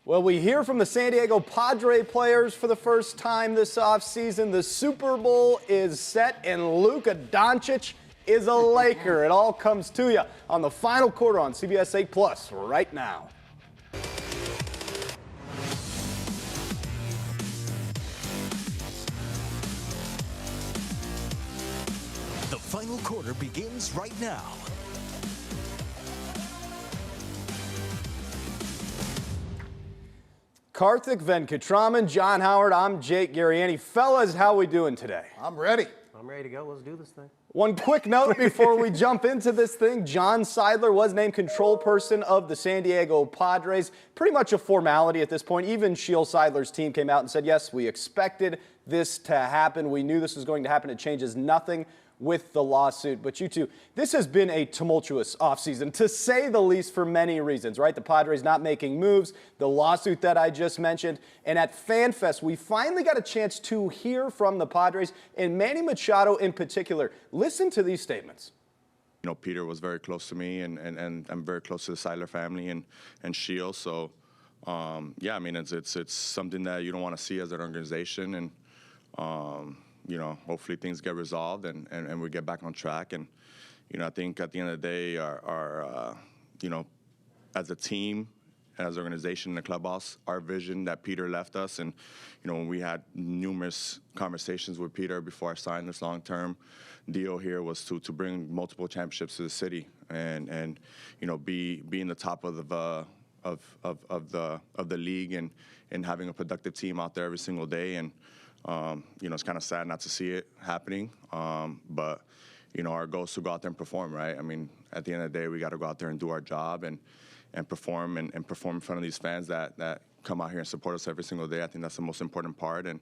Well, we hear from the San Diego Padre players for the first time this offseason. The Super Bowl is set, and Luka Doncic is a Laker. It all comes to you on the final quarter on CBS 8 Plus right now. The final quarter begins right now. Karthik, Venkatraman, John Howard, I'm Jake Garriani. Fellas, how we doing today? I'm ready. I'm ready to go. Let's do this thing. One quick note before we jump into this thing. John Seidler was named control person of the San Diego Padres. Pretty much a formality at this point. Even Sheil Seidler's team came out and said, yes, we expected this to happen. We knew this was going to happen. It changes nothing with the lawsuit. But you two, this has been a tumultuous offseason, to say the least, for many reasons, right? The Padres not making moves, the lawsuit that I just mentioned, and at FanFest, we finally got a chance to hear from the Padres, and Manny Machado in particular. Listen to these statements. You know, Peter was very close to me, and I'm very close to the Seidler family and Sheil. So, yeah, I mean, it's something that you don't want to see as an organization, and you know, hopefully things get resolved and we get back on track. And, you know, I think at the end of the day, our you know, as a team, as an organization in the clubhouse, our vision that Peter left us, and, you know, when we had numerous conversations with Peter before I signed this long-term deal here, was to bring multiple championships to the city and you know, be in the top of the league and having a productive team out there every single day. And you know, it's kind of sad not to see it happening, but, you know, our goal is to go out there and perform, right? I mean, at the end of the day, we got to go out there and do our job and perform and perform in front of these fans that come out here and support us every single day. I think that's the most important part. And,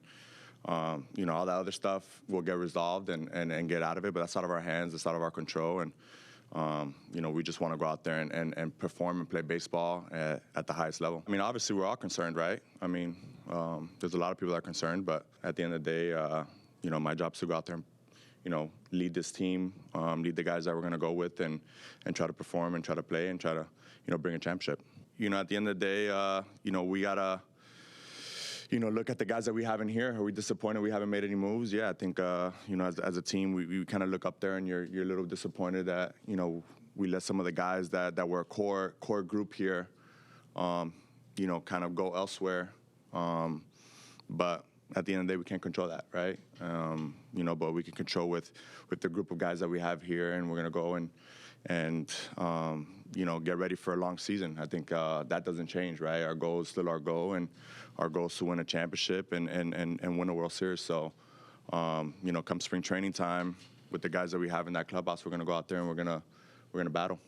you know, all that other stuff will get resolved and get out of it, but that's out of our hands, it's out of our control. And, you know, we just want to go out there and perform and play baseball at the highest level. I mean, obviously, we're all concerned, right? I mean, there's a lot of people that are concerned, but at the end of the day, you know, my job is to go out there and, you know, lead this team, lead the guys that we're going to go with and try to perform and try to play and try to, you know, bring a championship. You know, at the end of the day, you know, we got to, you know, look at the guys that we have in here. Are we disappointed we haven't made any moves? Yeah, I think, you know, as a team, we kind of look up there and you're a little disappointed that, you know, we let some of the guys that were a core group here, you know, kind of go elsewhere. But at the end of the day, we can't control that, right? You know, but we can control with the group of guys that we have here, and we're going to go and you know, get ready for a long season. I think that doesn't change, right? Our goal is still our goal, and our goal is to win a championship and win a World Series. So, you know, come spring training time, with the guys that we have in that clubhouse, we're going to go out there and we're going to battle.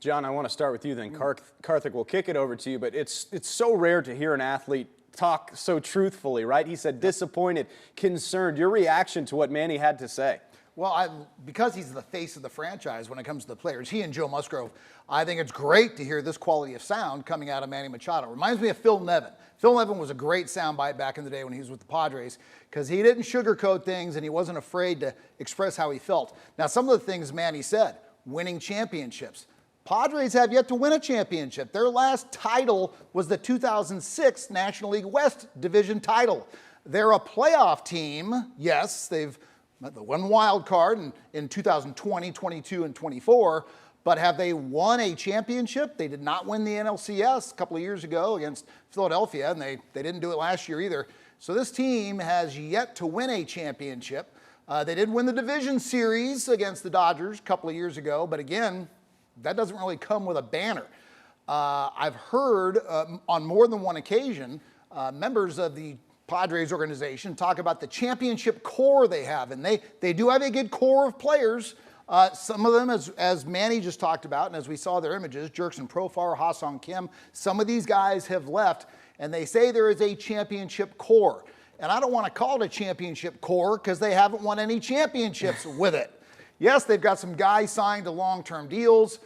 John, I want to start with you then. Karthik, will kick it over to you, but it's so rare to hear an athlete talk so truthfully, right? He said disappointed, concerned. Your reaction to what Manny had to say? Well, because he's the face of the franchise when it comes to the players, he and Joe Musgrove, I think it's great to hear this quality of sound coming out of Manny Machado. Reminds me of Phil Nevin. Phil Nevin was a great soundbite back in the day when he was with the Padres because he didn't sugarcoat things and he wasn't afraid to express how he felt. Now, some of the things Manny said, winning championships. Padres have yet to win a championship. Their last title was the 2006 National League West Division title. They're a playoff team. Yes, they've the one wild card in 2020, 22, and 24, but have they won a championship? They did not win the NLCS a couple of years ago against Philadelphia, and they didn't do it last year either. So this team has yet to win a championship. They did win the division series against the Dodgers a couple of years ago, but again, that doesn't really come with a banner. I've heard on more than one occasion members of the Padres organization talk about the championship core they have, and they do have a good core of players. Some of them, as Manny just talked about, and as we saw their images, Jerkson Profar, Ha-Sung Kim, some of these guys have left, and they say there is a championship core. And I don't want to call it a championship core because they haven't won any championships with it. Yes, they've got some guys signed to long-term deals,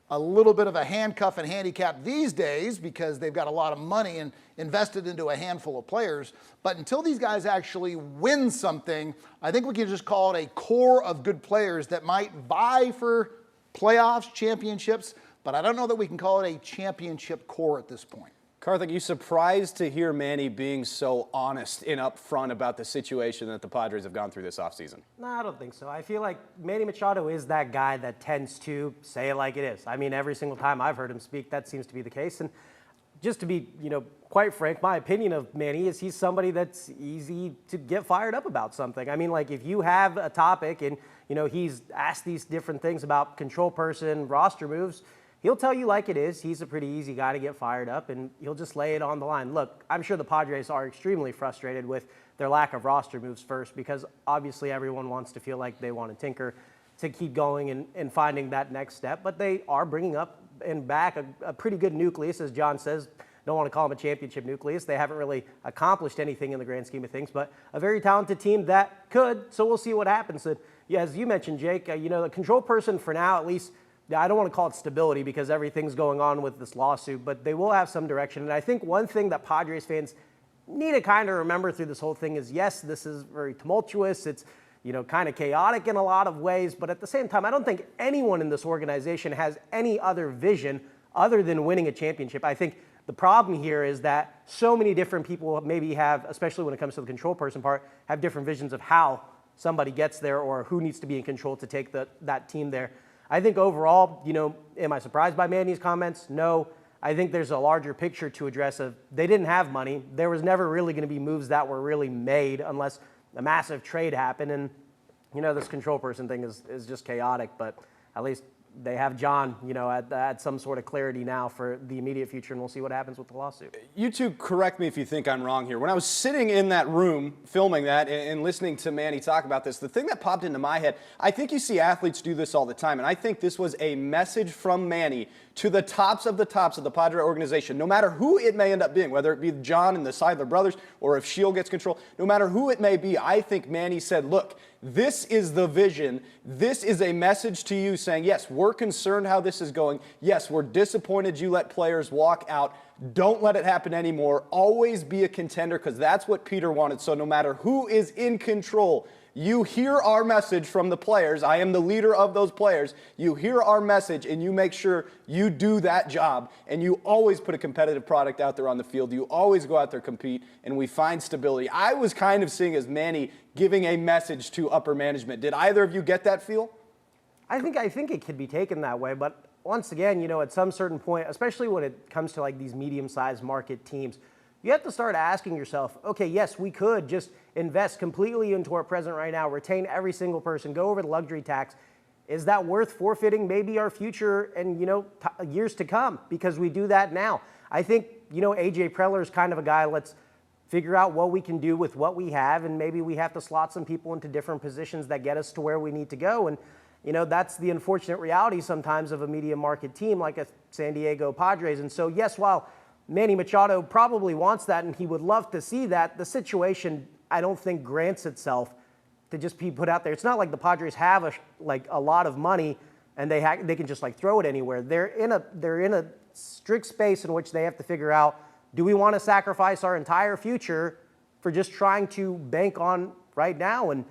a little bit of a handcuff and handicap these days because they've got a lot of money and invested into a handful of players. But until these guys actually win something, I think we can just call it a core of good players that might vie for playoffs, championships, but I don't know that we can call it a championship core at this point. Karthik, you surprised to hear Manny being so honest and upfront about the situation that the Padres have gone through this offseason? No, I don't think so. I feel like Manny Machado is that guy that tends to say it like it is. I mean, every single time I've heard him speak, that seems to be the case. And just to be, quite frank, my opinion of Manny is he's somebody that's easy to get fired up about something. I mean, like if you have a topic and, he's asked these different things about control person, roster moves, he'll tell you like it is. He's a pretty easy guy to get fired up, and he'll just lay it on the line. Look, I'm sure the Padres are extremely frustrated with their lack of roster moves first, because obviously everyone wants to feel like they want to tinker to keep going and finding that next step. But they are bringing up and back a pretty good nucleus, as John says. Don't want to call them a championship nucleus. They haven't really accomplished anything in the grand scheme of things, but a very talented team that could. So we'll see what happens. And yeah, as you mentioned, Jake, the control person for now, at least, I don't want to call it stability because everything's going on with this lawsuit, but they will have some direction. And I think one thing that Padres fans need to kind of remember through this whole thing is, yes, this is very tumultuous. It's, kind of chaotic in a lot of ways, but at the same time, I don't think anyone in this organization has any other vision other than winning a championship. I think the problem here is that so many different people maybe have, especially when it comes to the control person part, have different visions of how somebody gets there or who needs to be in control to take that team there. I think overall, am I surprised by Manny's comments? No. I think there's a larger picture to address of they didn't have money. There was never really going to be moves that were really made unless a massive trade happened. And, this control person thing is just chaotic, but at least they have John, at some sort of clarity now for the immediate future, and we'll see what happens with the lawsuit. You two correct me if you think I'm wrong here. When I was sitting in that room filming that and listening to Manny talk about this, the thing that popped into my head, I think you see athletes do this all the time, and I think this was a message from Manny to the tops of the Padre organization, no matter who it may end up being, whether it be John and the Seidler brothers or if Shield gets control, no matter who it may be, I think Manny said, look, this is the vision. This is a message to you saying, yes, we're concerned how this is going. Yes, we're disappointed you let players walk out. Don't let it happen anymore. Always be a contender, because that's what Peter wanted. So no matter who is in control, you hear our message from the players. I am the leader of those players. You hear our message, and you make sure you do that job. And you always put a competitive product out there on the field. You always go out there, compete, and we find stability. I was kind of seeing as Manny giving a message to upper management. Did either of you get that feel? I think it could be taken that way, but once again, at some certain point, especially when it comes to like these medium-sized market teams, you have to start asking yourself, okay, yes, we could just invest completely into our present right now, retain every single person, go over the luxury tax. Is that worth forfeiting maybe our future and, years to come? Because we do that now. I think, A.J. Preller is kind of a guy, let's figure out what we can do with what we have, and maybe we have to slot some people into different positions that get us to where we need to go. And, that's the unfortunate reality sometimes of a medium market team like a San Diego Padres. And so, yes, while Manny Machado probably wants that and he would love to see that, the situation, I don't think, grants itself to just be put out there. It's not like the Padres have a lot of money and they can just throw it anywhere. They're in a strict space in which they have to figure out, do we want to sacrifice our entire future for just trying to bank on right now? And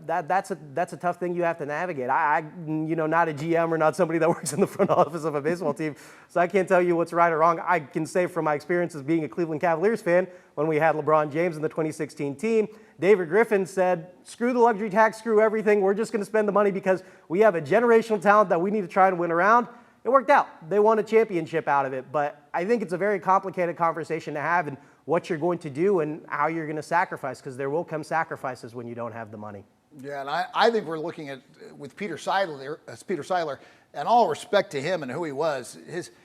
that's a tough thing you have to navigate. I'm not a GM or not somebody that works in the front office of a baseball team, so I can't tell you what's right or wrong. I can say from my experience as being a Cleveland Cavaliers fan, when we had LeBron James in the 2016 team, David Griffin said, screw the luxury tax, screw everything. We're just going to spend the money because we have a generational talent that we need to try and win around. It worked out. They won a championship out of it, but I think it's a very complicated conversation to have, and what you're going to do and how you're going to sacrifice, because there will come sacrifices when you don't have the money. Yeah, and I think we're looking at, with Peter Seidler, and all respect to him and who he was,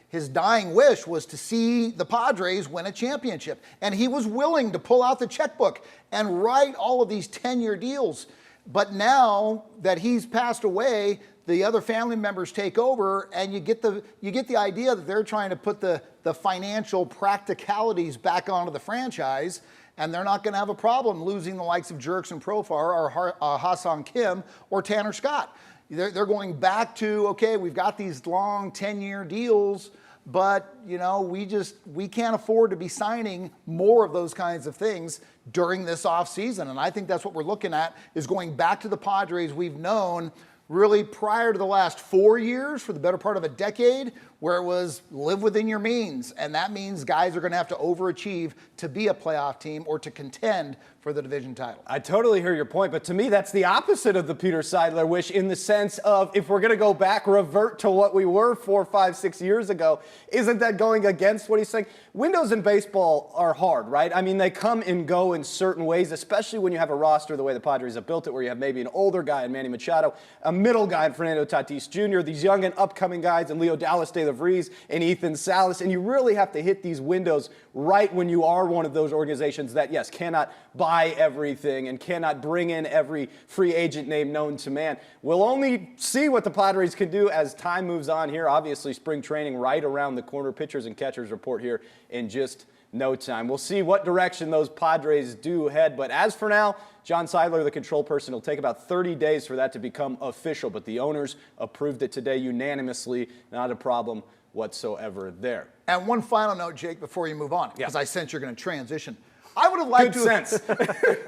his dying wish was to see the Padres win a championship. And he was willing to pull out the checkbook and write all of these 10-year deals. But now that he's passed away, the other family members take over, and you get the idea that they're trying to put the financial practicalities back onto the franchise, and they're not going to have a problem losing the likes of Jerks and Profar or Hassan Kim or Tanner Scott. They're going back to, okay, we've got these long 10-year deals, but we can't afford to be signing more of those kinds of things during this offseason. And I think that's what we're looking at, is going back to the Padres we've known really prior to the last 4 years, for the better part of a decade, where it was live within your means. And that means guys are going to have to overachieve to be a playoff team or to contend for the division title. I totally hear your point, but to me, that's the opposite of the Peter Seidler wish, in the sense of, if we're going to go back, revert to what we were 4, 5, 6 years ago, isn't that going against what he's saying? Windows in baseball are hard, right? I mean, they come and go in certain ways, especially when you have a roster the way the Padres have built it, where you have maybe an older guy in Manny Machado, a middle guy in Fernando Tatis Jr., these young and upcoming guys in Leo Dallas de la Vries and Ethan Salas, and you really have to hit these windows right when you are one of those organizations that, yes, cannot buy everything and cannot bring in every free agent name known to man. We'll only see what the Padres can do as time moves on here. Obviously, spring training right around the corner. Pitchers and catchers report here in just no time. We'll see what direction those Padres do head. But as for now, John Seidler, the control person, will take about 30 days for that to become official. But the owners approved it today unanimously. Not a problem whatsoever there. And one final note, Jake, before you move on, because Yeah. I sense you're going to transition. I would have liked Good to. sense.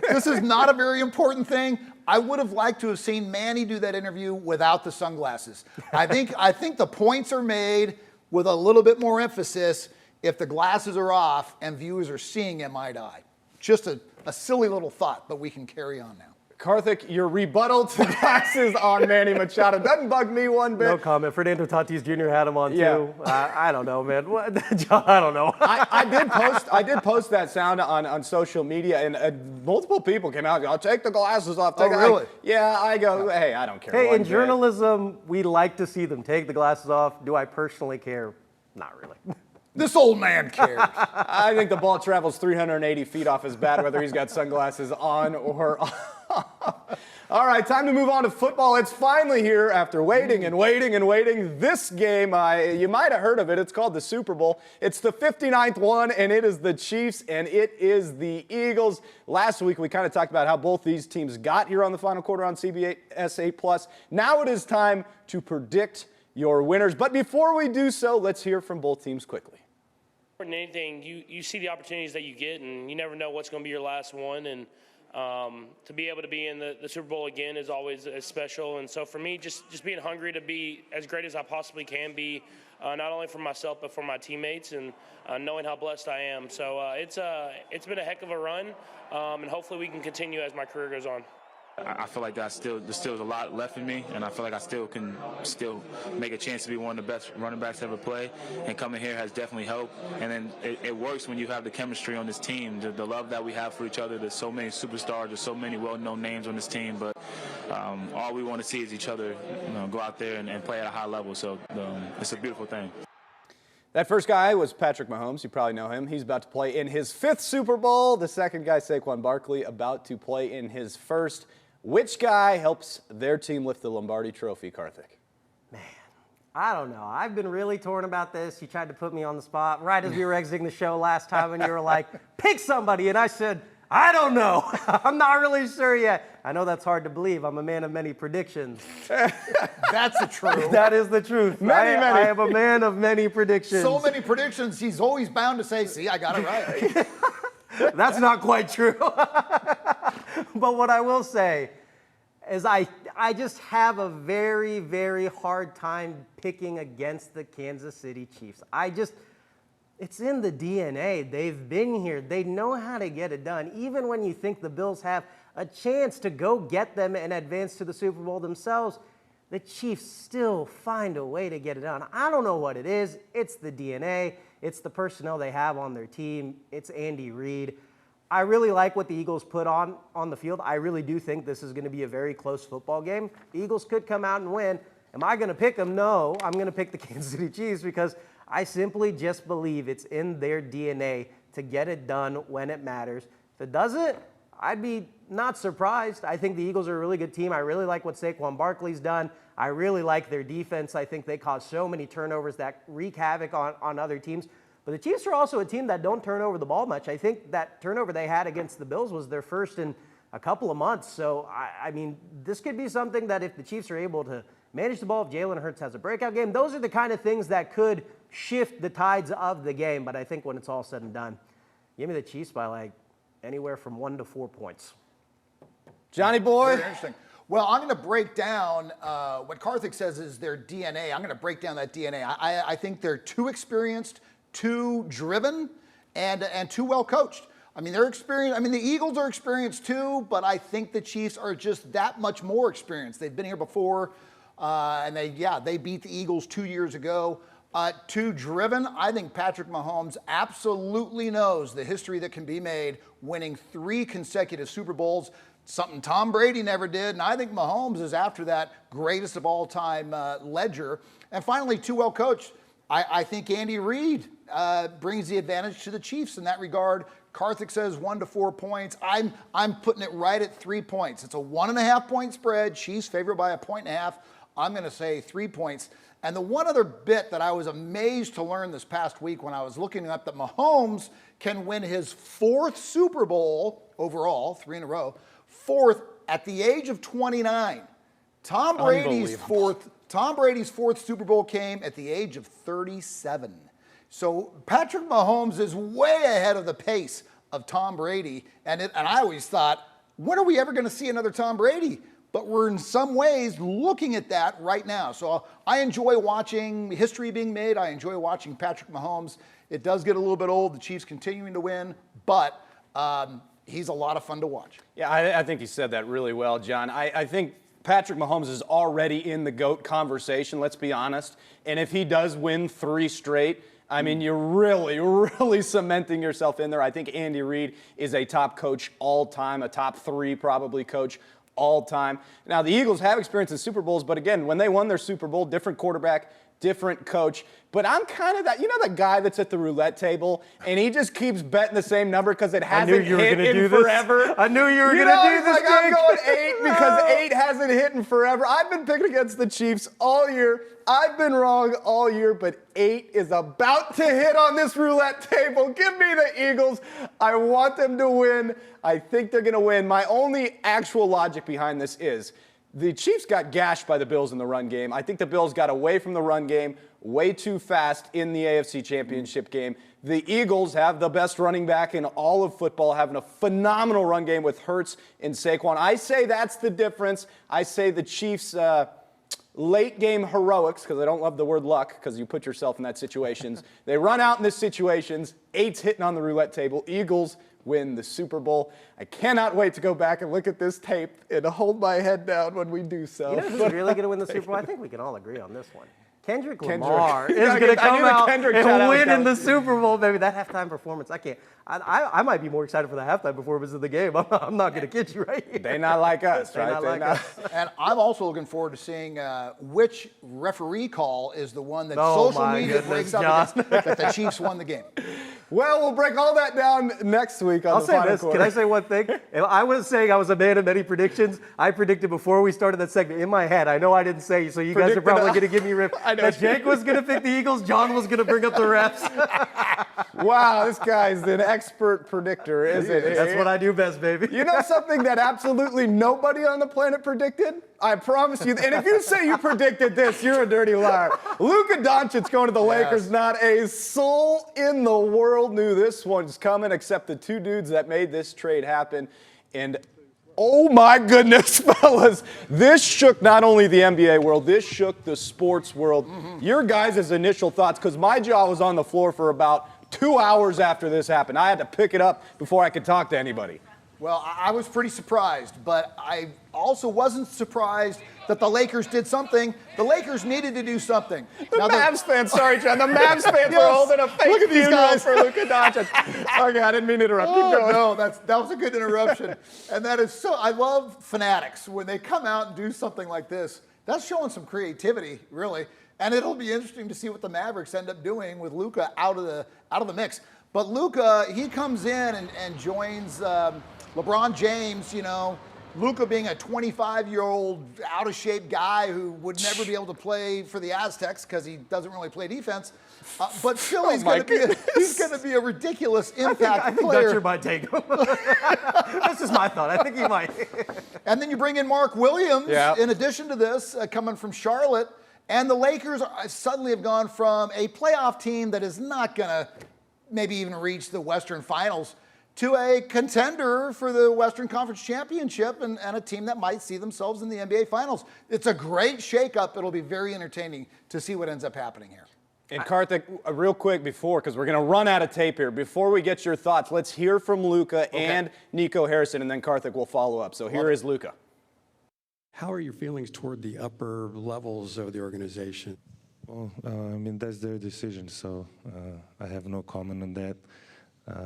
This is not a very important thing. I would have liked to have seen Manny do that interview without the sunglasses. I think the points are made with a little bit more emphasis if the glasses are off and viewers are seeing him eye to eye. Just a silly little thought, but we can carry on now. Karthik, your rebuttal to glasses on Manny Machado doesn't bug me one bit. No comment. Fernando Tatis Jr. had him on Yeah. too. I don't know, man. What? I don't know. I did post that sound on social media, and multiple people came out and go, "I'll take the glasses off." Oh, really? Yeah, I go, hey, I don't care. Hey, one in bit. journalism, we like to see them take the glasses off. Do I personally care? Not really. This old man cares. I think the ball travels 380 feet off his bat, whether he's got sunglasses on or off. All right, time to move on to football. It's finally here after waiting and waiting and waiting. This game, you might have heard of it. It's called the Super Bowl. It's the 59th one, and it is the Chiefs, and it is the Eagles. Last week, we kind of talked about how both these teams got here on the final quarter on CBS 8+. Now it is time to predict your winners. But before we do so, let's hear from both teams quickly. More than anything, you see the opportunities that you get, and you never know what's going to be your last one. And to be able to be in the Super Bowl again is always special. And so for me, just being hungry to be as great as I possibly can be, not only for myself but for my teammates, and knowing how blessed I am. So it's been a heck of a run, and hopefully we can continue as my career goes on. I feel like there's still a lot left in me, and I feel like I still can make a chance to be one of the best running backs to ever play. And coming here has definitely helped. And then it works when you have the chemistry on this team, the love that we have for each other. There's so many superstars, there's so many well-known names on this team, but all we want to see is each other, go out there and play at a high level. So it's a beautiful thing. That first guy was Patrick Mahomes. You probably know him. He's about to play in his 5th Super Bowl. The second guy, Saquon Barkley, about to play in his 1st. Which guy helps their team lift the Lombardi Trophy, Karthik? Man, I don't know. I've been really torn about this. You tried to put me on the spot right as we were exiting the show last time, and you were like, pick somebody. And I said, I don't know. I'm not really sure yet. I know that's hard to believe. I'm a man of many predictions. That's the truth. That is the truth. Many. I am a man of many predictions. So many predictions, he's always bound to say, see, I got it right. That's not quite true. But what I will say is I just have a very, very hard time picking against the Kansas City Chiefs. It's in the DNA. They've been here. They know how to get it done. Even when you think the Bills have a chance to go get them and advance to the Super Bowl themselves, the Chiefs still find a way to get it done. I don't know what it is. It's the DNA. It's the personnel they have on their team. It's Andy Reid. I really like what the Eagles put on the field. I really do think this is going to be a very close football game. The Eagles could come out and win. Am I going to pick them? No. I'm going to pick the Kansas City Chiefs because I simply just believe it's in their DNA to get it done when it matters. If it doesn't, I'd be not surprised. I think the Eagles are a really good team. I really like what Saquon Barkley's done. I really like their defense. I think they cause so many turnovers that wreak havoc on other teams. But the Chiefs are also a team that don't turn over the ball much. I think that turnover they had against the Bills was their first in a couple of months. So, I mean, this could be something that if the Chiefs are able to manage the ball, if Jalen Hurts has a breakout game, those are the kind of things that could shift the tides of the game. But I think when it's all said and done, give me the Chiefs by like anywhere from 1 to 4 points. Johnny boy. Very interesting. Well, I'm going to break down what Karthik says is their DNA. I'm going to break down that DNA. I think they're too experienced, too driven, and too well coached. I mean, they're experienced. I mean, the Eagles are experienced too, but I think the Chiefs are just that much more experienced. They've been here before, and they beat the Eagles 2 years ago. Too driven. I think Patrick Mahomes absolutely knows the history that can be made, winning 3 consecutive Super Bowls. Something Tom Brady never did, and I think Mahomes is after that greatest of all time ledger. And finally, too well coached. I think Andy Reid brings the advantage to the Chiefs in that regard. Karthik says 1 to 4 points. I'm putting it right at 3 points. It's a 1.5 point spread. Chiefs favored by 1.5. I'm going to say 3 points. And the one other bit that I was amazed to learn this past week when I was looking up that Mahomes can win his 4th Super Bowl overall, 3 in a row, 4th at the age of 29. Tom Brady's 4th Super Bowl came at the age of 37. So Patrick Mahomes is way ahead of the pace of Tom Brady. And I always thought, when are we ever going to see another Tom Brady? But we're in some ways looking at that right now. So I enjoy watching history being made. I enjoy watching Patrick Mahomes. It does get a little bit old, the Chiefs continuing to win, but he's a lot of fun to watch. Yeah, I think you said that really well, John. I think Patrick Mahomes is already in the GOAT conversation, let's be honest. And if he does win 3 straight, I mean, you're really cementing yourself in there. I think Andy Reid is a top coach all time, a top 3 probably coach all time. Now, the Eagles have experience in Super Bowls, but again, when they won their Super Bowl, different quarterback, different coach. But I'm kind of that, that guy that's at the roulette table and he just keeps betting the same number because it hasn't hit in forever. I knew you were going to do this. Like, I'm going 8 because 8 hasn't hit in forever. I've been picking against the Chiefs all year. I've been wrong all year, but 8 is about to hit on this roulette table. Give me the Eagles. I want them to win. I think they're going to win. My only actual logic behind this is the Chiefs got gashed by the Bills in the run game. I think the Bills got away from the run game way too fast in the AFC Championship game. The Eagles have the best running back in all of football, having a phenomenal run game with Hurts and Saquon. I say that's the difference. I say the Chiefs' late game heroics, because I don't love the word luck, because you put yourself in that situations. They run out in these situations. 8's hitting on the roulette table. Eagles win the Super Bowl. I cannot wait to go back and look at this tape and hold my head down when we do so. You know who's really going to win the Super Bowl? I think we can all agree on this one. Kendrick Lamar is going to come out and win in the Super Bowl, baby. That halftime performance, I might be more excited for the halftime performance of the game. I'm not going to kid you right here. They not like us, right? Not like us. And I'm also looking forward to seeing which referee call is the one that social media breaks up against, that the Chiefs won the game. Well, we'll break all that down next week on I'll the say Final this. Quarter. Can I say one thing? I was saying I was a man of many predictions. I predicted before we started that segment in my head. I know I didn't say, so you guys are probably going to give me a rip. That Jake was going to pick the Eagles. John was going to bring up the refs. Wow, this guy's an expert predictor, isn't he? That's what I do best, baby. You know something that absolutely nobody on the planet predicted? I promise you. And if you say you predicted this, you're a dirty liar. Luka Doncic going to the Lakers. Not a soul in the world knew this one's coming except the 2 dudes that made this trade happen. And oh my goodness, fellas, this shook not only the NBA world, this shook the sports world. Your guys' initial thoughts, because my jaw was on the floor for about 2 hours after this happened. I had to pick it up before I could talk to anybody. Well, I was pretty surprised, but I also wasn't surprised that the Lakers did something. The Lakers needed to do something. The Mavs fans, sorry, John. The Mavs fans were holding a fake Look at these funeral guys. for Luka Doncic. Okay, I didn't mean to interrupt. Keep going. No, that was a good interruption. And that is so, I love fanatics. When they come out and do something like this, that's showing some creativity, really. And it'll be interesting to see what the Mavericks end up doing with Luka out of the mix. But Luka, he comes in and joins LeBron James, Luka being a 25-year-old out-of-shape guy who would never be able to play for the Aztecs because he doesn't really play defense. But still, he's going to be a ridiculous impact I think player. Dutcher might take him. That's just my thought. I think he might. And then you bring in Mark Williams in addition to this, coming from Charlotte. And the Lakers suddenly have gone from a playoff team that is not going to maybe even reach the Western Finals to a contender for the Western Conference Championship and a team that might see themselves in the NBA Finals. It's a great shakeup. It'll be very entertaining to see what ends up happening here. And Karthik, real quick before, because we're going to run out of tape here, before we get your thoughts, let's hear from Luka and Nico Harrison, and then Karthik will follow up. So here is Luka. How are your feelings toward the upper levels of the organization? Well, I mean, that's their decision, so I have no comment on that.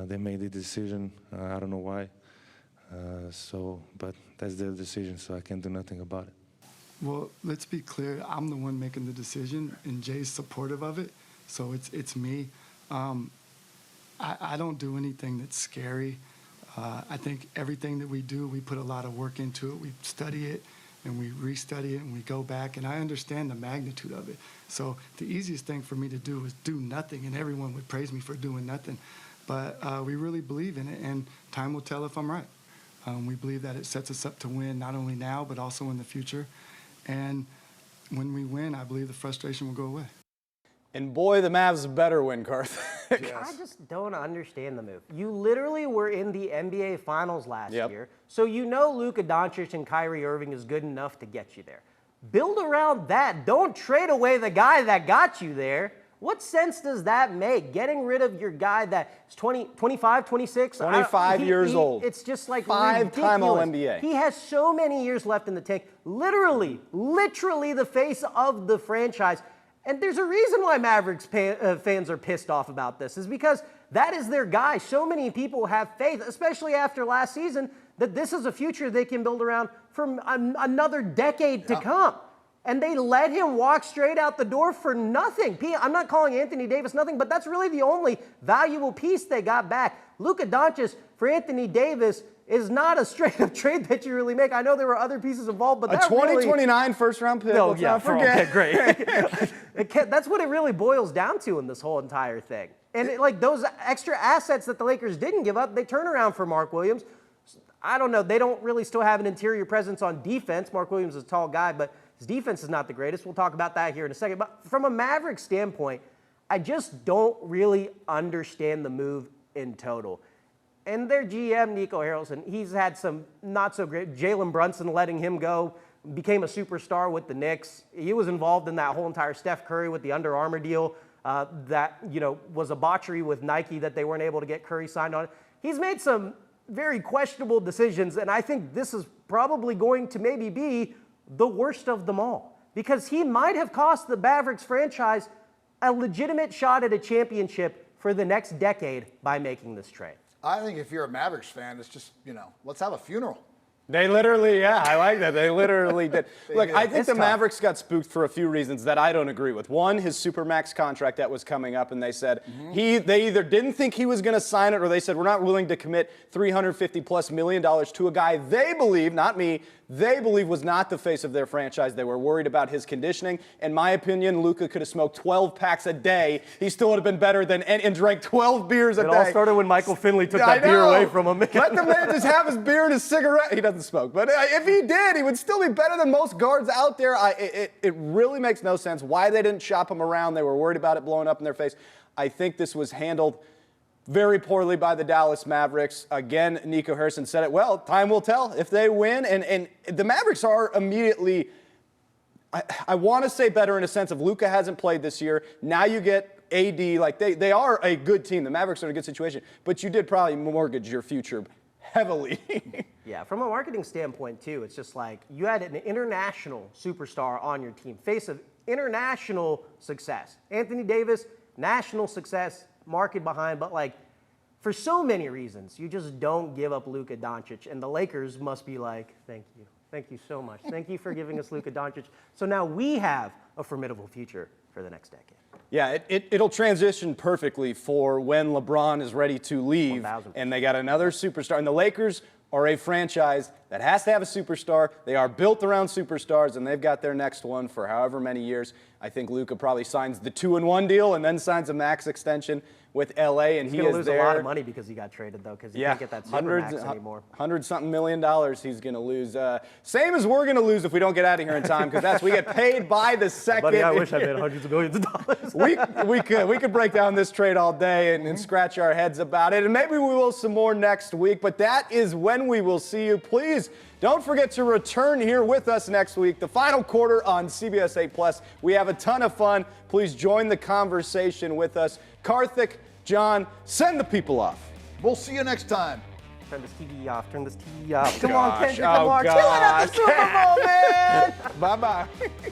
They made the decision. I don't know why. But that's their decision, so I can't do nothing about it. Well, let's be clear. I'm the one making the decision, and Jay's supportive of it, so it's me. I don't do anything that's scary. I think everything that we do, we put a lot of work into it. We study it, and we restudy it, and we go back, and I understand the magnitude of it. So the easiest thing for me to do is do nothing, and everyone would praise me for doing nothing. But we really believe in it, and time will tell if I'm right. We believe that it sets us up to win not only now, but also in the future. And when we win, I believe the frustration will go away. And boy, the Mavs better win, Karthik. I just don't understand the move. You literally were in the NBA Finals last year, so you know Luka Doncic and Kyrie Irving is good enough to get you there. Build around that. Don't trade away the guy that got you there. What sense does that make? Getting rid of your guy that's 25, 26? 25 years old. It's just like five-time All-NBA. He has so many years left in the tank. Literally the face of the franchise. And there's a reason why Mavericks fans are pissed off about this, is because that is their guy. So many people have faith, especially after last season, that this is a future they can build around for another decade to come. And they let him walk straight out the door for nothing. I'm not calling Anthony Davis nothing, but that's really the only valuable piece they got back. Luka Doncic for Anthony Davis is not a straight-up trade that you really make. I know there were other pieces involved, but a 2029 first-round pick. No, let's not forget. Okay, great. That's what it really boils down to in this whole entire thing. And those extra assets that the Lakers didn't give up, they turn around for Mark Williams. I don't know. They don't really still have an interior presence on defense. Mark Williams is a tall guy, but his defense is not the greatest. We'll talk about that here in a second. But from a Maverick standpoint, I just don't really understand the move in total. And their GM, Nico Harrison, he's had some not so great. Jalen Brunson letting him go, became a superstar with the Knicks. He was involved in that whole entire Steph Curry with the Under Armour deal that was a botchery with Nike that they weren't able to get Curry signed on. He's made some very questionable decisions, and I think this is probably going to maybe be the worst of them all, because he might have cost the Mavericks franchise a legitimate shot at a championship for the next decade by making this trade. I think if you're a Mavericks fan, it's just, let's have a funeral. They literally, I like that. They literally did. Look, I think the tough. Mavericks got spooked for a few reasons that I don't agree with. One, his Supermax contract that was coming up, and they said they either didn't think he was going to sign it, or they said we're not willing to commit $350+ million to a guy they believe, not me, they believe was not the face of their franchise. They were worried about his conditioning. In my opinion, Luka could have smoked 12 packs a day. He still would have been better than and drank 12 beers a day. It all started when Michael Finley took that beer away from him. Let the man just have his beer and his cigarette. He doesn't smoke, but if he did, he would still be better than most guards out there. It really makes no sense why they didn't shop him around. They were worried about it blowing up in their face. I think this was handled very poorly by the Dallas Mavericks. Again, Nico Harrison said it well. Time will tell if they win. And the Mavericks are immediately, I want to say better in a sense of Luka hasn't played this year. Now you get AD. Like they are a good team. The Mavericks are in a good situation. But you did probably mortgage your future heavily. Yeah, from a marketing standpoint, too, it's just like you had an international superstar on your team, face of international success. Anthony Davis, national success, market behind, but for so many reasons, you just don't give up Luka Doncic, and the Lakers must be like, thank you. Thank you so much. Thank you for giving us Luka Doncic. So now we have a formidable future for the next decade. Yeah, it'll transition perfectly for when LeBron is ready to leave, 1000%. and they got another superstar. And the Lakers are a franchise that has to have a superstar. They are built around superstars, and they've got their next one for however many years. I think Luka probably signs the 2-1 deal and then signs a max extension. with LA, and He's he going is to lose there. a lot of money because he got traded, though, because he can't get that Supermax anymore. $100-something million he's going to lose. Same as we're going to lose if we don't get out of here in time, because we get paid by the second. Buddy, I wish I made hundreds of millions of dollars. we could break down this trade all day and scratch our heads about it, and maybe we will some more next week, but that is when we will see you. Please don't forget to return here with us next week, the final quarter on CBS 8+. We have a ton of fun. Please join the conversation with us. Karthik, John, send the people off. We'll see you next time. Turn this TV off. Turn this TV off. Come on, Kendrick Lamar. Kill it at the Super Bowl, man. Bye-bye.